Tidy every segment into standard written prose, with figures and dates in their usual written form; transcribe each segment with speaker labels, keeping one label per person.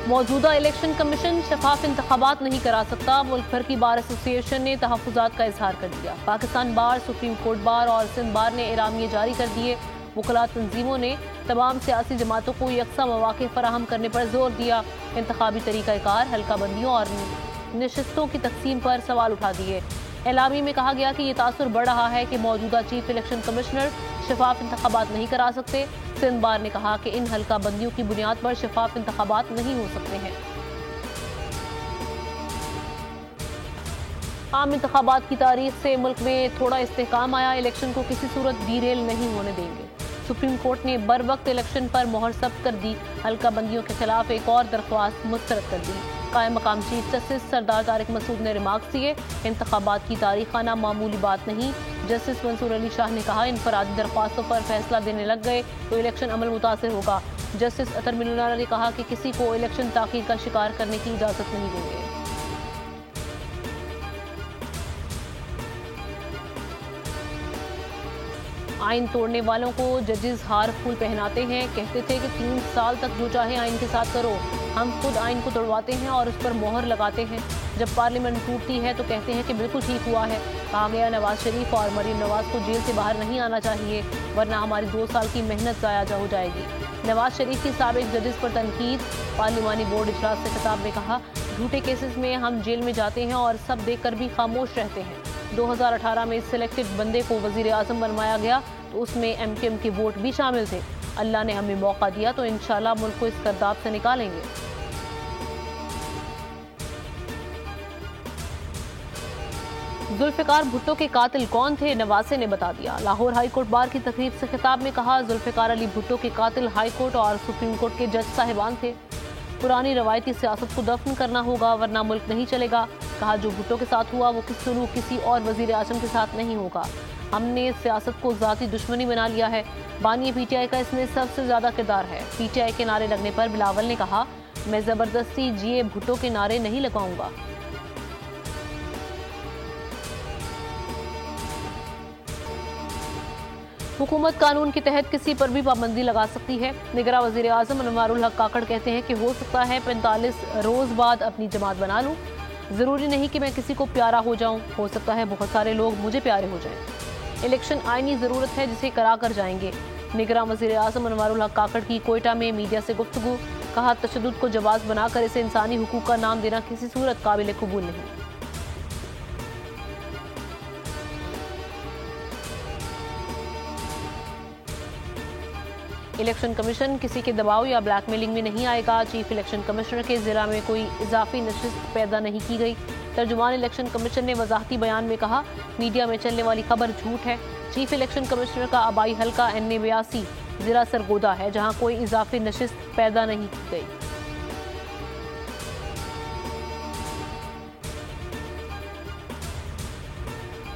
Speaker 1: मौजूदा election commission शफाफ इंतखाबात नहीं करा सकता। मुल्क भर की बार एसोसिएशन ने तहफ़्फ़ुज़ात का इजहार कर दिया। पाकिस्तान बार, सुप्रीम कोर्ट बार और सिंध बार ने एलामिये जारी कर दिए। वकला तंजीमों ने तमाम सियासी जमातों को यकसा मौक़े फराहम करने पर जोर दिया। इंतखाबी तरीक़ाकार, हल्का बंदियों और नशिस्तों की तकसीम पर सवाल उठा दिए। एलामी में कहा गया कि ये तासुर बढ़ रहा है कि मौजूदा चीफ इलेक्शन कमिश्नर शफाफ इंतखाबात नहीं करा सकते। सिंध बार ने कहा कि इन हल्का बंदियों की बुनियाद पर शफाफ इंतखाबात नहीं हो सकते हैं। आम इंतखाबात की तारीख से मुल्क में थोड़ा इस्तेहकाम आया। इलेक्शन को किसी सूरत डीरेल नहीं होने देंगे। सुप्रीम कोर्ट ने बर वक्त इलेक्शन पर मोहर सब्त कर दी। हल्का बंदियों के खिलाफ एक और दरख्वास्त मुस्तरद कर दी। कायम मकाम चीफ जस्टिस सरदार तारिक मसूद ने रिमार्क्स दिए, इंतखाबात की तारीख आना मामूली बात नहीं। जस्टिस मंसूर अली शाह ने कहा, इनफरादी दरख्वास्तों पर फैसला देने लग गए तो इलेक्शन अमल मुतासिर होगा। जस्टिस अतर मिनुल्लाह ने कहा कि किसी को इलेक्शन ताख़ीर का शिकार करने की इजाज़त नहीं देंगे। आइन तोड़ने वालों को जजेस हार फूल पहनाते हैं। कहते थे कि 3 साल तक जो चाहे आइन के साथ करो। हम खुद आइन को तोड़वाते हैं और उस पर मोहर लगाते हैं। जब पार्लियामेंट टूटती है तो कहते हैं कि बिल्कुल ठीक हुआ है। कहा गया, नवाज शरीफ और मरीम नवाज को जेल से बाहर नहीं आना चाहिए, वरना हमारी 2 साल की मेहनत ज़ाया हो जाएगी। नवाज शरीफ की साबिक जजेस पर तनकीद। पार्लिमानी बोर्ड इजलास से खिताब में कहा, झूठे केसेस में हम जेल में जाते हैं और सब देखकर भी खामोश रहते हैं। 2018 में सिलेक्टेड बंदे को वजीर आजम बनवाया गया तो उसमें MKM के वोट भी शामिल थे। अल्लाह ने हमें मौका दिया तो इंशाल्लाह मुल्क को इस गर्दाब से निकालेंगे। जुल्फिकार भुट्टो के कातिल कौन थे, नवासे ने बता दिया। लाहौर हाई कोर्ट बार की तकरीब से खिताब में कहा, जुल्फिकार अली भुट्टो के कातिल हाई कोर्ट और सुप्रीम कोर्ट के जज साहिबान थे। पुरानी रवायती सियासत को दफन करना होगा, वरना मुल्क नहीं चलेगा। कहा, जो भुट्टो के साथ हुआ वो सलूक किसी और वजीर आजम के साथ नहीं होगा। हमने सियासत को जाती दुश्मनी बना लिया है। बानी PTI का इसमें सबसे ज्यादा किरदार है। PTI के नारे लगने पर बिलावल ने कहा, मैं जबरदस्ती GA भुट्टो के नारे नहीं लगवाऊंगा। हुकूमत कानून के तहत किसी पर भी पाबंदी लगा सकती है। निगरां वजीर आजम अनवारुल हक काकड़ कहते हैं कि हो सकता है 45 रोज बाद अपनी जमात बना लूं। जरूरी नहीं कि मैं किसी को प्यारा हो जाऊं, हो सकता है बहुत सारे लोग मुझे प्यारे हो जाएं। इलेक्शन आईनी जरूरत है जिसे करा कर जाएंगे। निगरां वजीर आजम अनवारुल हक काकड़ की कोयटा में मीडिया से गुफ्तगू। कहा, तशद्दुद को जवाज बनाकर इसे इंसानी हुकूक का नाम देना किसी सूरत काबिल कबूल नहीं। इलेक्शन कमीशन किसी के दबाव या ब्लैकमेलिंग में नहीं आएगा। चीफ इलेक्शन कमिश्नर के जिला में कोई इजाफी नशिस्त पैदा नहीं की गई। तर्जुमान इलेक्शन कमीशन ने वजाहती बयान में कहा, मीडिया में चलने वाली खबर झूठ है। चीफ इलेक्शन कमिश्नर का आबाई हल्का NA 82 जिला सरगोदा है, जहां कोई इजाफी नशिस्त पैदा नहीं की गई।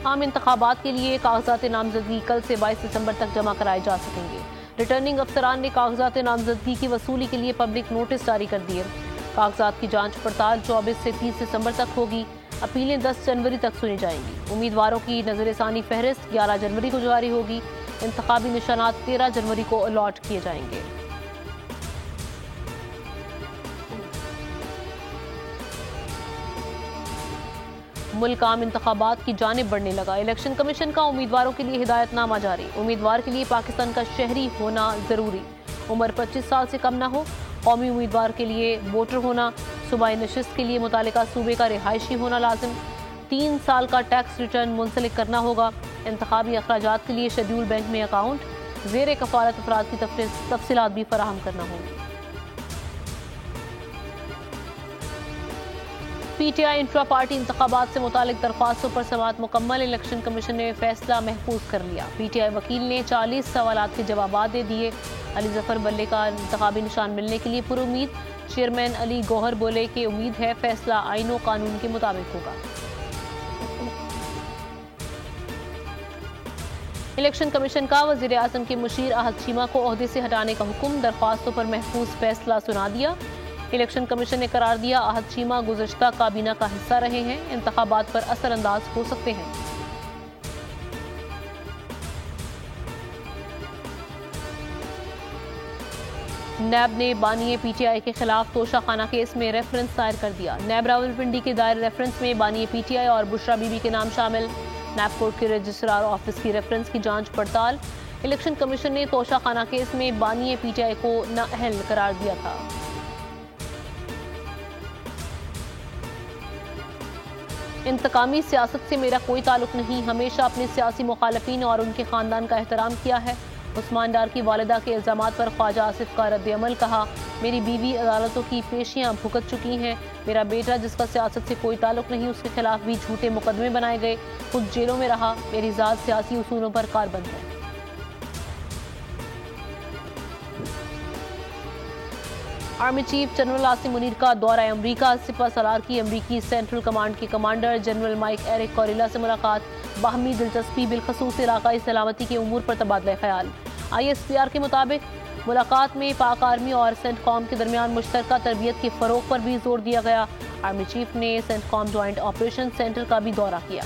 Speaker 1: आम इंतखाबात के लिए कागजात नामजदगी कल से 22 दिसंबर तक जमा कराए जा सकेंगे। रिटर्निंग अफसरान ने कागजात नामजदगी की वसूली के लिए पब्लिक नोटिस जारी कर दिए। कागजात की जांच पड़ताल 24 से 30 दिसंबर तक होगी। अपीलें 10 जनवरी तक सुनी जाएंगी। उम्मीदवारों की नजरसानी फहरिस्त 11 जनवरी को जारी होगी। इंतखाबी निशानात 13 जनवरी को अलॉट किए जाएंगे। मुल्क आम इंतखाबात की जानिब बढ़ने लगा। इलेक्शन कमीशन का उम्मीदवारों के लिए हिदायतनामा जारी। उम्मीदवार के लिए पाकिस्तान का शहरी होना जरूरी। उम्र 25 साल से कम ना हो। कौमी उम्मीदवार के लिए वोटर होना। सूबाई नशिस्त के लिए मुतालिका सूबे का रिहायशी होना लाजिम। 3 साल का टैक्स रिटर्न मुंसलिक करना होगा। इंतखाबी अखराजात के लिए शेड्यूल बैंक में अकाउंट। ज़ेर कफालत अफराद की तफसीलात भी फराहम करना होगी। PTI इंट्रा पार्टी इंतखाबात से मुतालिक दरख्वास्तों पर समाअत मुकम्मल। इलेक्शन कमीशन ने फैसला महफूज कर लिया। PTI वकील ने 40 सवालात के जवाब दे दिए। अली जफर बल्ले का इंतखाबी निशान मिलने के लिए पुरुमीद। चेयरमैन अली गौहर बोले कि उम्मीद है फैसला आईन व कानून के मुताबिक होगा। इलेक्शन कमीशन का वजीर आजम के मुशीर अहद चीमा को ओहदे से हटाने का हुक्म। दरख्वास्तों पर महफूज फैसला सुना दिया। इलेक्शन कमीशन ने करार दिया, अहद चीमा गुज़श्ता काबीना का हिस्सा रहे हैं, इंतखाबात पर असरअंदाज हो सकते हैं। नैब ने बानी पीटीआई के खिलाफ तोशाखाना केस में रेफरेंस दायर कर दिया। नैब रावलपिंडी के दायर रेफरेंस में बानी पीटीआई और बुशरा बीबी के नाम शामिल। नैब कोर्ट के रजिस्ट्रार ऑफिस की रेफरेंस की जांच पड़ताल। इलेक्शन कमीशन ने तोशाखाना केस में बानी पीटीआई को नाअहल करार दिया था। इंतकामी सियासत से मेरा कोई ताल्लुक नहीं, हमेशा अपने सियासी मुखालफिन और उनके खानदान का एहतराम किया है। उस्मान डार की वालिदा के इल्जामात पर ख्वाजा आसिफ का रद्द-ए-अमल। कहा, मेरी बीवी अदालतों की पेशियां भुगत चुकी हैं। मेरा बेटा जिसका सियासत से कोई ताल्लुक नहीं, उसके खिलाफ भी झूठे मुकदमे बनाए गए, खुद जेलों में रहा। मेरी जात सियासी उसूलों पर कारबंद है। Army chief general Asim Munir का दौरा अमरीका। सिपा सलार की अमरीकी सेंट्रल कमांड के कमांडर जनरल माइक एरिक कोरिला से मुलाकात। बाहमी दिलचस्पी बिलखसूस इलाकाई सलामती के उमूर पर तबादला ख्याल। ISPR के मुताबिक मुलाकात में पाक आर्मी और सेंटकॉम के दरमियान मुश्तरका तरबियत के फरोग पर भी जोर दिया गया। आर्मी चीफ ने सेंटकॉम ज्वाइंट ऑपरेशन सेंटर का भी दौरा किया।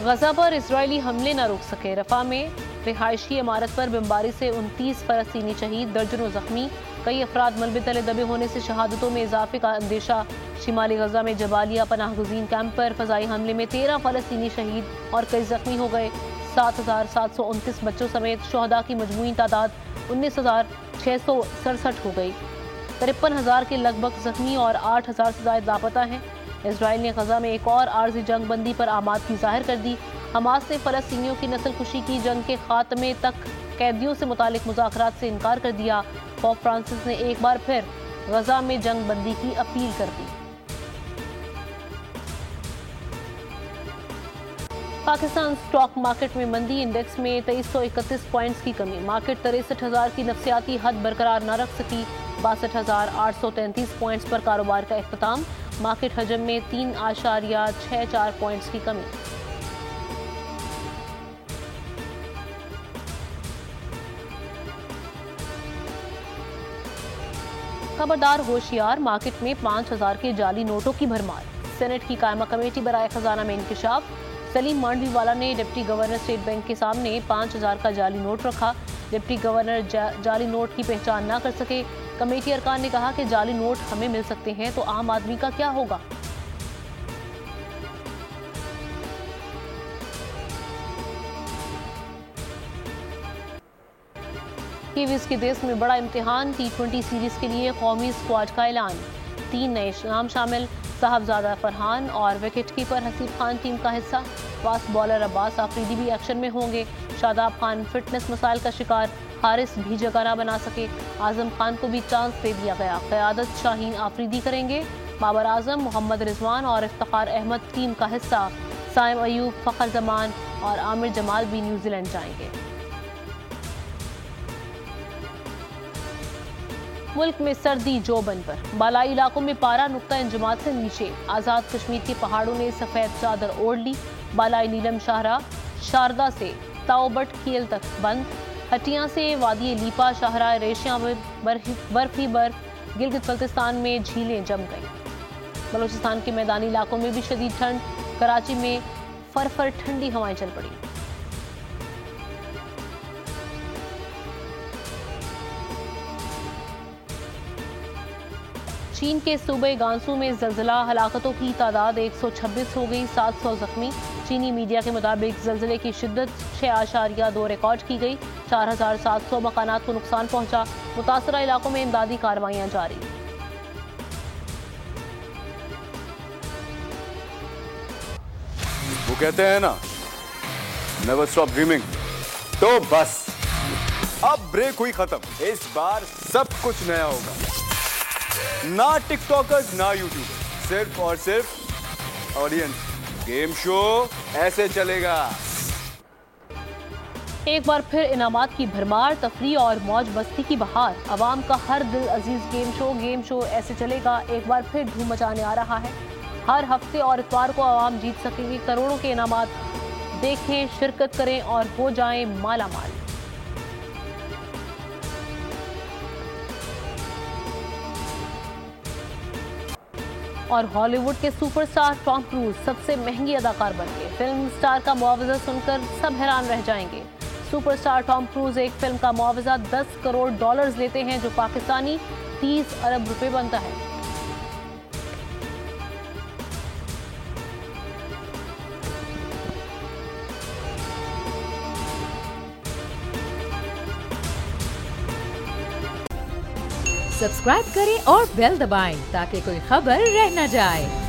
Speaker 1: गजा पर इजरायली हमले न रुक सके। रफा में रिहायशी इमारत पर बमबारी से 29 फलस्तीनी शहीद, दर्जनों जख्मी। कई अफराद मलबे तले दबे होने से शहादतों में इजाफे का अंदेशा। शिमाली गजा में जबालिया पनाह गुज़ीन कैंप पर फजाई हमले में 13 फलस्तीनी शहीद और कई जख्मी हो गए। 7,729 बच्चों समेत शोहदा की मजमूई तादाद 19,667 हो गई। 53,000 के लगभग जख्मी और 8,000 से ज्यादा लापता हैं। इजराइल ने गजा में एक और आर्जी जंग बंदी पर आमादगी जाहिर कर दी। हमास ने फलस्तीनियों की नस्लकुशी की जंग के खात्मे तक कैदियों से मुतालिक मुज़ाकरात से इनकार कर दिया। पोप फ्रांसिस ने एक बार फिर गजा में जंग बंदी की अपील कर दी। पाकिस्तान स्टॉक मार्केट में मंदी। इंडेक्स में 2331 पॉइंट्स की कमी। मार्केट 63,000 की नफसियाती हद बरकरार न रख सकी। 62,833 पॉइंट्स पर कारोबार का इख्तिताम। मार्केट हजम में 3.64 पॉइंट्स की कमी। खबरदार होशियार, मार्केट में 5,000 के जाली नोटों की भरमार। सेनेट की कायमा कमेटी बराए खजाना में इंकशाफ। सलीम मांडवीवाला ने डिप्टी गवर्नर स्टेट बैंक के सामने 5,000 का जाली नोट रखा। डिप्टी गवर्नर जाली नोट की पहचान न कर सके। कमेटी अरकान ने कहा कि जाली नोट हमें मिल सकते हैं तो आम आदमी का क्या होगा। कीवीज के देश में बड़ा इम्तिहान। T20 सीरीज के लिए कौमी स्क्वाड का ऐलान। 3 नए नाम शामिल। साहबजादा फरहान और wicket keeper Haseeb Khan team का हिस्सा। फास्ट बॉलर अब्बास आफरीदी भी एक्शन में होंगे। शादाब खान फिटनेस मसाइल का शिकार, हारिस भी जगह न बना सके। आजम खान को भी चांस दे दिया गया। क़यादत शाहीन आफरीदी करेंगे। बाबर आजम, मोहम्मद रिजवान और इफ्तिखार अहमद टीम का हिस्सा। साइम अयूब, फ़खर जमान और आमिर जमाल भी न्यूजीलैंड जाएंगे। मुल्क में सर्दी जोबन पर। बालाई इलाकों में पारा नुक्ता इंजमात से नीचे। आज़ाद कश्मीर के पहाड़ों ने सफ़ेद चादर ओढ़ ली। बालाई नीलम शाहरा शारदा से ताओबट कील तक बंद। हटियां से वादी लीपा शाहरा रेशिया में बर्फी बर्फ। गिलगित बल्तिस्तान में झीलें जम गईं। बलूचिस्तान के मैदानी इलाकों में भी शदीद ठंड। कराची में फरफर ठंडी हवाएं चल पड़ी। चीन के सूबे गांसू में जल्जला, हलाकतों की तादाद 126 हो गई, 700 जख्मी। चीनी मीडिया के मुताबिक जल्जले की शिद्दत 6.2 रिकॉर्ड की गई। 4,700 मकानात को नुकसान पहुंचा। मुतासरा इलाकों में इमदादी कार्रवाइयां जारी।
Speaker 2: वो कहते हैं ना, नेवर स्टॉप ड्रीमिंग। तो बस अब ब्रेक हुई खत्म। इस बार सब कुछ नया होगा। ना टिकटॉकर्स ना यूट्यूबर्स, सिर्फ और सिर्फ ऑडियंस। गेम शो ऐसे चलेगा।
Speaker 1: एक बार फिर इनामात की भरमार, तफरी और मौज मस्ती की बहार। अवाम का हर दिल अजीज गेम शो ऐसे चलेगा एक बार फिर धूम मचाने आ रहा है। हर हफ्ते और इतवार को अवाम जीत सकेंगे करोड़ों के इनामात। देखें, शिरकत करें और हो जाएं माला माल। और हॉलीवुड के सुपरस्टार टॉम क्रूज सबसे महंगी अदाकार बन गए। फिल्म स्टार का मुआवजा सुनकर सब हैरान रह जाएंगे। सुपरस्टार टॉम क्रूज एक फिल्म का मुआवजा $10 करोड़ लेते हैं, जो पाकिस्तानी 30 अरब रुपए बनता है।
Speaker 3: सब्सक्राइब करें और बेल दबाएं ताकि कोई खबर रह न जाए।